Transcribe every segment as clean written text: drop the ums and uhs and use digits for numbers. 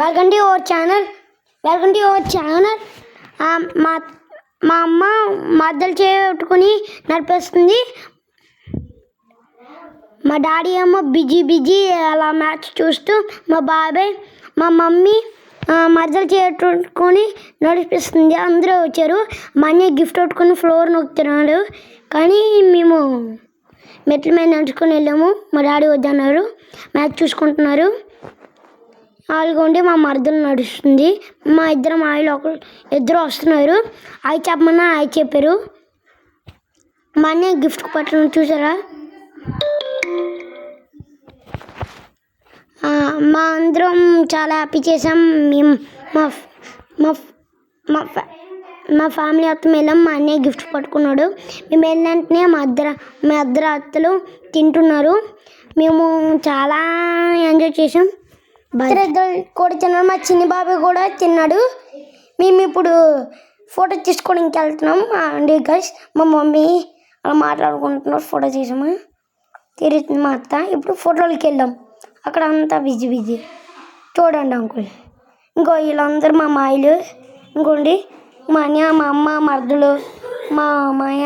Welcome to your channel. మా మా అమ్మ మద్దలు చేయట్టుకుని నడిపేస్తుంది. మా డాడీ ఏమో బిజీ అలా మ్యాచ్ చూస్తూ, మా బాబాయ్ మా మమ్మీ మద్దలు చేయట్టుకొని నడిపిస్తుంది. అందరూ వచ్చారు. మా అన్నయ్య గిఫ్ట్ పెట్టుకుని ఫ్లోర్ నొక్కుతున్నాడు. కానీ మేము మెట్ల మీద నడుచుకొని వెళ్ళాము. మా డాడీ వద్దన్నారు. మ్యాచ్ చూసుకుంటున్నారు. ఆలుగొండి మా మరదలు నడుస్తుంది. మా ఇద్దరు వస్తున్నారు. అవి చెప్పమన్నా అవి చెప్పారు. మా అన్నయ్య గిఫ్ట్ పట్టడం చూసారా. మా అందరం చాలా హ్యాపీ చేసాం. మేము మా ఫ్యామిలీ మొత్తం వెళ్ళాం. మా అన్నయ్య గిఫ్ట్ పట్టుకున్నాడు. మేము వెళ్ళినంటనే మా ఇద్దరు అత్తలు తింటున్నారు. మేము చాలా ఎంజాయ్ చేసాం. కూడా తిన్నాడు. మా చిన్ని బాబాయ్ కూడా తిన్నాడు. మేము ఇప్పుడు ఫోటో తీసుకోవడానికి వెళ్తున్నాం అండి గైస్. మా మమ్మీ అలా మాట్లాడుకుంటున్నారు. ఫోటో తీసాము. తిరుగుతుంది మా అత్త. ఇప్పుడు ఫోటోలకి వెళ్ళాం. అక్కడ అంతా బిజీ చూడండి అంకుల్. ఇంకో వీళ్ళందరూ మా మాయలు. ఇంకోండి మా అన్న, మా అమ్మ, మరదలు, మా మాయ.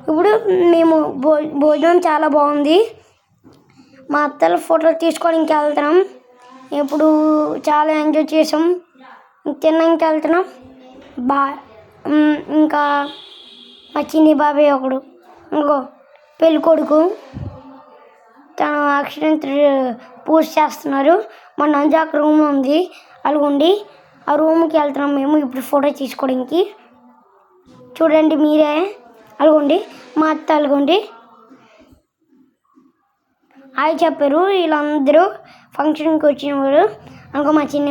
ఇప్పుడు మేము భోజనం చాలా బాగుంది. మా అత్తలు ఫోటోలు తీసుకోవడానికి వెళ్తున్నాం. ఇప్పుడు చాలా ఎంజాయ్ చేసాం. తినడానికి వెళ్తున్నాం. ఇంకా మా చిన్ని బాబాయ్ ఒకడు, ఇంకో పెళ్ళి కొడుకు, తను అక్షరాంత పూజ చేస్తున్నారు. మా నంజాక రూమ్ ఉంది అలుగుండి. ఆ రూమ్కి వెళ్తున్నాం మేము ఇప్పుడు ఫోటో తీసుకోవడానికి. చూడండి మీరే. అలుగుండి మా అత్త అలుగుండి హాయ్ చెప్పారు. వీళ్ళందరూ ఫంక్షన్కి వచ్చినవారు. అనుకో మా చిన్న